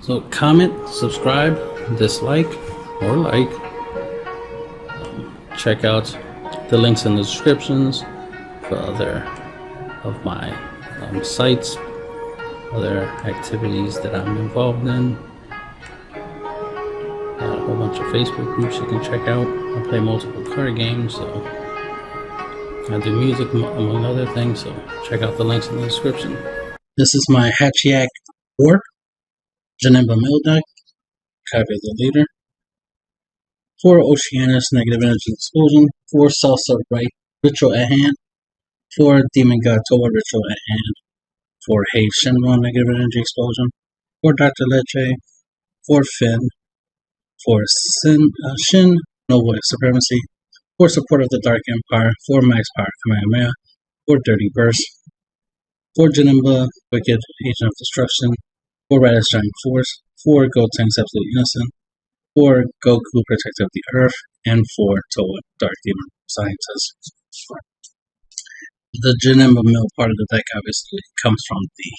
So comment, subscribe, dislike, or like. Check out the links in the descriptions for other of my sites, other activities that I'm involved in. Got a whole bunch of Facebook groups you can check out. I play multiple card games, so I do music among other things, so check out the links in the description. This is my Hatchhyack 4 Janemba mill deck. Copy of the leader. 4 Oceanus, negative energy explosion. 4 Salsa right ritual at hand. 4 Demon God Toa ritual at hand. 4 Hey Shenron, negative energy explosion. 4 Dr. Leche. 4 Finn. 4 Shin, Noble Supremacy. 4 Support of the Dark Empire. 4 Max Power Kamehameha. 4 Dirty Burst. 4 Janemba, Wicked Agent of Destruction. 4 Radish Giant Force. 4 Gotenks Absolute Innocent. 4 Goku Protector of the Earth. And 4 Toa Dark Demon Scientist. The Janemba mill part of the deck obviously comes from the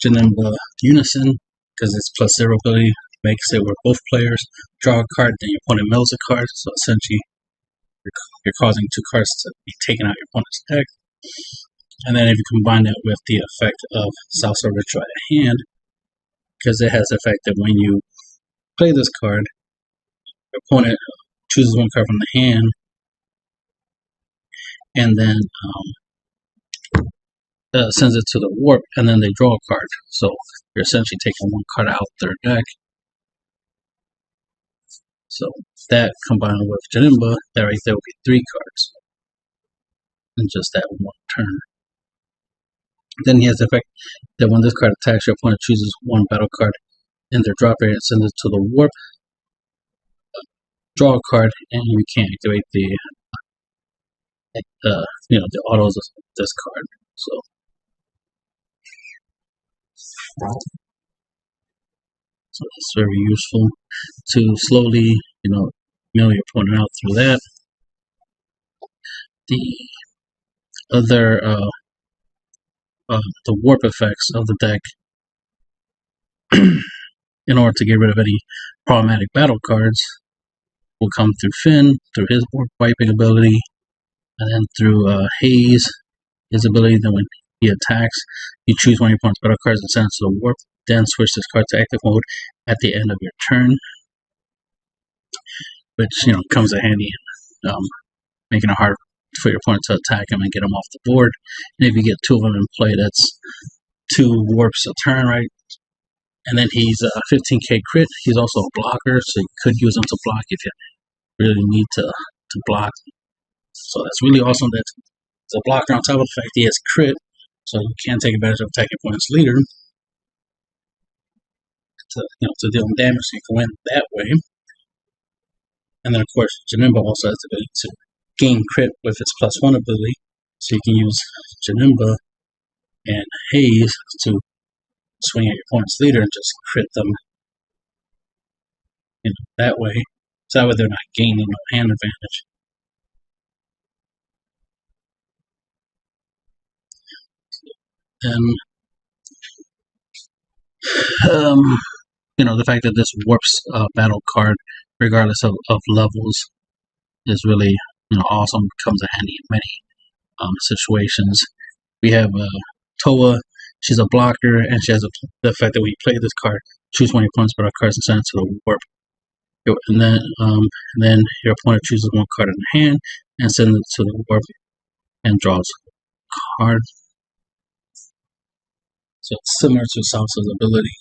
Janemba Unison, because its plus 0 ability makes it where both players draw a card, then your opponent mills a card, so essentially you're causing 2 cards to be taken out your opponent's deck. And then if you combine that with the effect of Salsa Ritual at hand, because it has the effect that when you play this card, your opponent chooses 1 card from the hand, and then sends it to the warp, and then they draw a card. So you're essentially taking 1 card out their deck. So that combined with Janemba, that right there would be 3 cards in just that 1 turn. Then he has the effect that when this card attacks, your opponent chooses 1 battle card in their drop area and sends it to the warp. Draw a card, and you can activate the the autos of this card. So it's very useful to slowly, mill your opponent out through that. The other, the warp effects of the deck, in order to get rid of any problematic battle cards, will come through Finn, through his warp wiping ability, and then through Haze, his ability that when he attacks, you choose 1 of your opponent's battle cards and send it to the warp, then switch this card to active mode at the end of your turn, which comes in handy in making it hard for your opponent to attack him and get him off the board. And if you get 2 of them in play, that's 2 warps a turn, right? And then he's a 15k crit. He's also a blocker, so you could use him to block if you really need to block. So that's really awesome that it's a blocker on top of the fact he has crit, so you can take advantage of attacking opponent's leader to deal damage, so you can win that way. And then of course Janemba also has the ability to gain crit with its +1 ability, so you can use Janemba and Haze to swing at your opponent's leader and just crit them that way, so that way they're not gaining no hand advantage. And the fact that this warps battle card regardless of levels is really awesome. Comes in handy in many situations. We have Toa. She's a blocker, and she has the fact that when you play this card, choose 1 of your opponent's battle cards and send it to the warp. And then your opponent chooses 1 card in the hand and sends it to the warp and draws a card. So it's similar to Salsa's ability.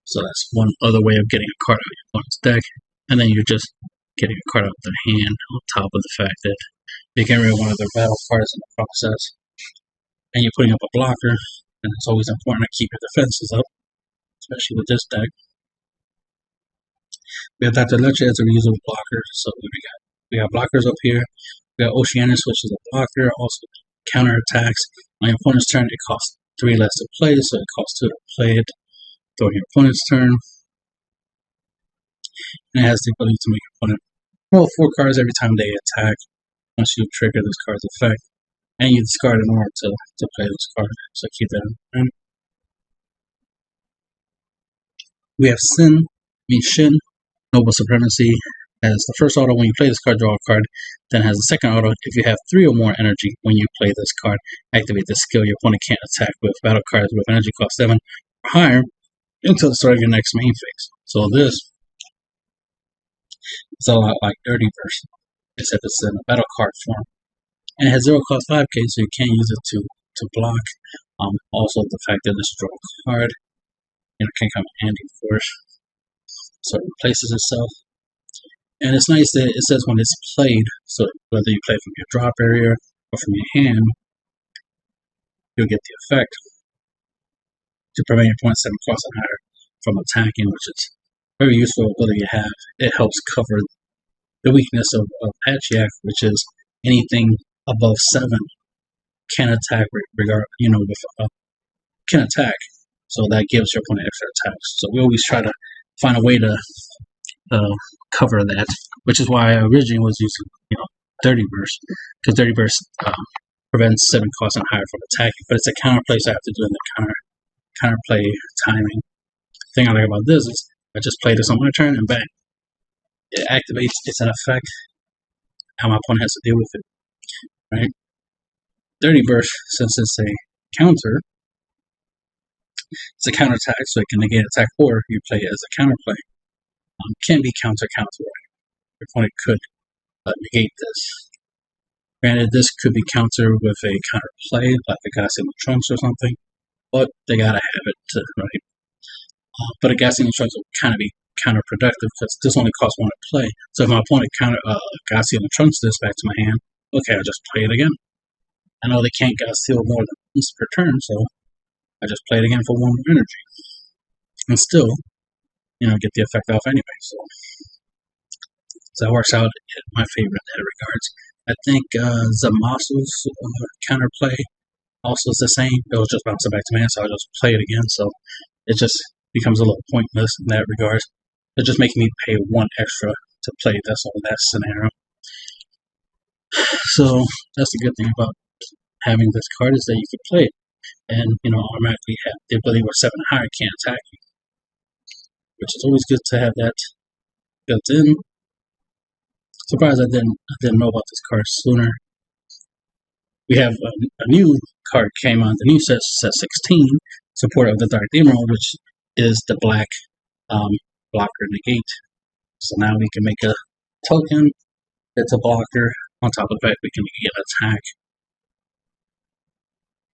So that's one other way of getting a card out of your opponent's deck. And then you're just getting a card out of their hand, on top of the fact that they get rid of 1 of their battle cards in the process. And you're putting up a blocker, and it's always important to keep your defenses up, especially with this deck. We have Dr. Leche as a reusable blocker, so we got blockers up here. We got Oceanus, which is a blocker, also counterattacks. On your opponent's turn, it costs 3 less to play, so it costs 2 to play it during your opponent's turn. And it has the ability to make your opponent roll 4 cards every time they attack once you trigger this card's effect. And you discard in order to play this card, so keep that in mind. We have Shin, Noble Supremacy, has the first auto when you play this card, draw a card, then has the second auto if you have 3 or more energy when you play this card. Activate this skill, your opponent can't attack with battle cards with energy cost 7 or higher until the start of your next main phase. So this is a lot like Dirty Burst, except it's in a battle card form. And it has 0 cost 5k, so you can't use it to block. Also the fact that it's draw a card, can come in handy, of course. So it replaces itself. And it's nice that it says when it's played, so whether you play from your drop area or from your hand, you'll get the effect to prevent your opponent's 7 cost and higher from attacking, which is a very useful ability to have. It helps cover the weakness of Hatchhyack, which is anything above 7 can attack, can attack. So that gives your opponent extra attacks. So we always try to find a way to cover that, which is why I originally was using, Dirty Burst, because Dirty Burst prevents 7 costs and higher from attacking, but it's a counterplay, so I have to do it in the counterplay timing. The thing I like about this is I just play this on my turn and bang, it activates. It's an effect, how my opponent has to deal with it, right? Dirty Burst, since it's a counter, it's a counterattack, so it can negate attack, or you play it as a counterplay. Can be counter. Your opponent could negate this. Granted, this could be counter with a counterplay, like the Gas in the Trunks or something, but they gotta have it to, right? But a Gas in the Trunks will kind of be counterproductive because this only costs 1 to play. So if my opponent Gas in the Trunks this back to my hand, okay, I'll just play it again. I know they can't Gas Seal more than once per turn, so I just play it again for 1 more energy. And still, get the effect off anyway. So that works out in my favor in that regards. I think Zamasu's counterplay also is the same. It was just bouncing back to my hand, so I'll just play it again. So it just becomes a little pointless in that regards. It's just making me pay 1 extra to play this on that scenario. So that's the good thing about having this card, is that you can play it and automatically have the ability where 7 or higher can't attack you, which is always good to have that built in. Surprised I didn't know about this card sooner. We have a new card came on the new set 16, support of the Dark Emerald, which is the black blocker negate. So now we can make a token that's a blocker. On top of that, we can get an attack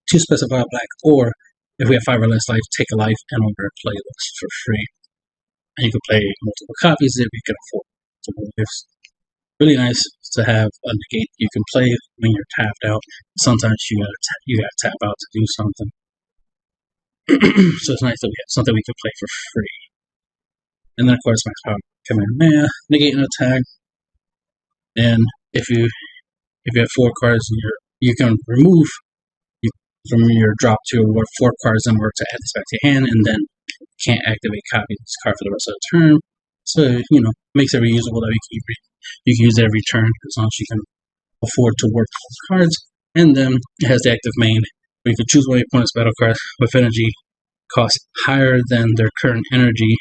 to specify black, or if we have 5 or less life, take a life and over play this for free. And you can play multiple copies if you can afford multiple lives. Really nice to have a negate you can play when you're tapped out. Sometimes you gotta tap out to do something. So it's nice that we have something we can play for free. And then of course max power come in, negate an attack. And if you have 4 cards, you can remove from your drop to award 4 cards in order to add this back to your hand, and then can't activate copy this card for the rest of the turn. So makes it reusable that you can use it every turn as long as you can afford to work cards. And then it has the active main, where you can choose one of your opponent's battle cards with energy cost higher than their current energy,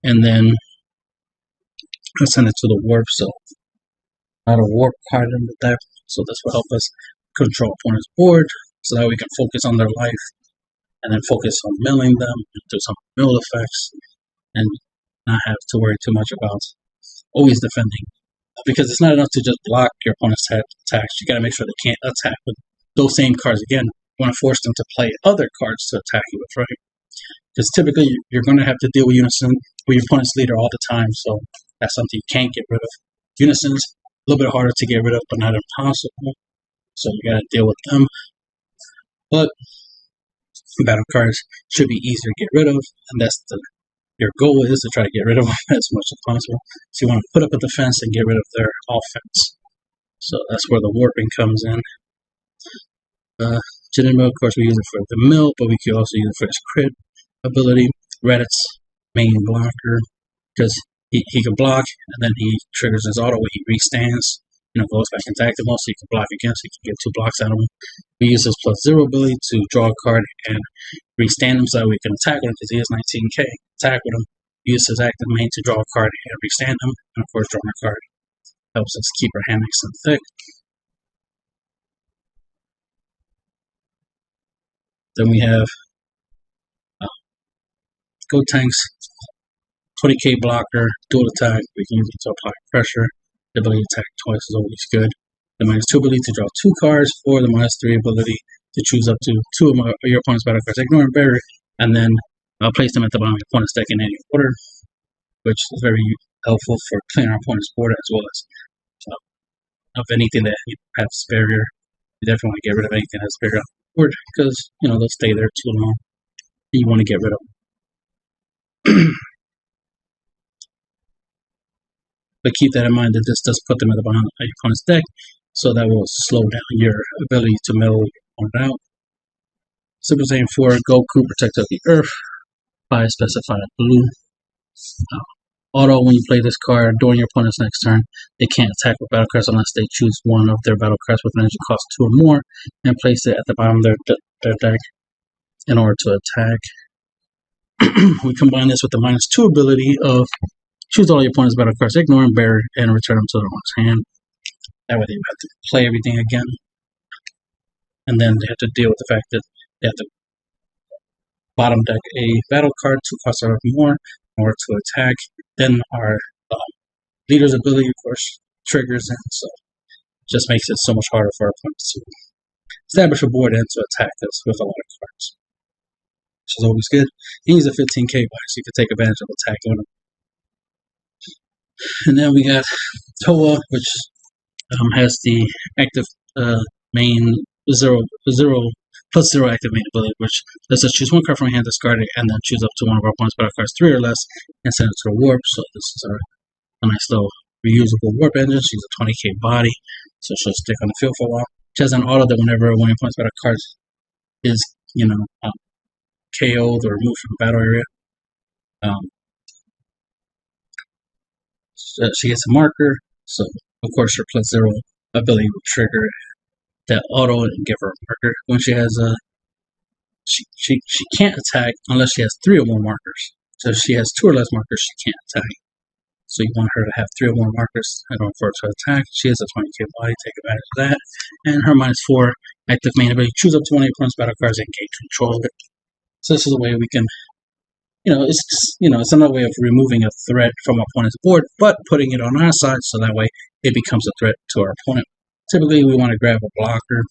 and then I'll send it to the warp. So not a warp card in the deck, so this will help us control opponent's board, so that we can focus on their life and then focus on milling them, do some mill effects, and not have to worry too much about always defending. Because it's not enough to just block your opponent's attacks. You gotta make sure they can't attack with those same cards again. You want to force them to play other cards to attack you with, right? Because typically you're going to have to deal with Unison with your opponent's leader all the time, so that's something you can't get rid of. Unison's a little bit harder to get rid of, but not impossible. So you gotta deal with them. But battle cards should be easier to get rid of, and that's your goal is to try to get rid of them as much as possible. So you want to put up a defense and get rid of their offense. So that's where the warping comes in. Janemba, of course, we use it for the mill, but we can also use it for his crit ability. Reddit's main blocker, because he can block, and then he triggers his auto when he restands. goes back into active mode, so you can block again, so you can get 2 blocks out of them. We use this +0 ability to draw a card and restand him so that we can attack with him because he is 19k. Attack with him. Use his active main to draw a card and restand him, and of course drawing a card helps us keep our hand nice and thick. Then we have Go Tanks, 20k blocker, dual attack. We can use it to apply pressure. The ability to attack twice is always good. The -2 ability to draw 2 cards, or the -3 ability to choose up to 2 of your opponent's battle cards, ignore and bury, and then place them at the bottom of your opponent's deck in any order, which is very helpful for clearing our opponent's board as well as of anything that has barrier. You definitely want to get rid of anything that's barrier on the board because they'll stay there too long. You want to get rid of them. But keep that in mind that this does put them at the bottom of your opponent's deck, so that will slow down your ability to middle your opponent out. Super Saiyan 4, Goku, Protector of the Earth, 5 specified blue. Auto, when you play this card during your opponent's next turn, they can't attack with battle cards unless they choose one of their battle cards with an energy cost 2 or more and place it at the bottom of their deck in order to attack. We combine this with the -2 ability of choose all your opponent's battle cards, ignore and bury, and return them to their one's hand. That way they have to play everything again. And then they have to deal with the fact that they have to bottom deck a battle card, 2 costs or more, in order to attack. Then our leader's ability, of course, triggers in, so it just makes it so much harder for our opponents to establish a board and to attack us with a lot of cards, which is always good. He's a 15k buy, so you can take advantage of attacking him. And then we got Toa, which has the active main +0 active main ability, which lets us choose 1 card from our hand, discard it, and then choose up to 1 of our opponent's battle cards, 3 or less, and send it to the warp. So this is a nice little reusable warp engine. She's a 20k body, so she'll stick on the field for a while. She has an auto that whenever one of your opponent's battle cards is KO'd or removed from the battle area, she gets a marker, so of course her +0 ability will trigger that auto and give her a marker. When she has she can't attack unless she has 3 or more markers. So if she has 2 or less markers, she can't attack. So you want her to have 3 or more markers in order for her to attack. She has a 20k body, take advantage of that. And her -4 active main ability, choose up to 1 of your opponent's battle cards and gain control of it. So this is a way we can it's just, it's another way of removing a threat from our opponent's board, but putting it on our side so that way it becomes a threat to our opponent. Typically, we want to grab a blocker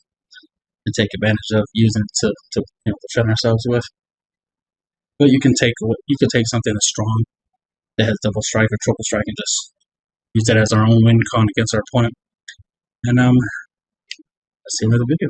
and take advantage of using it to defend ourselves with. But you can take something that's strong that has double strike or triple strike and just use that as our own win con against our opponent. And let's see another video.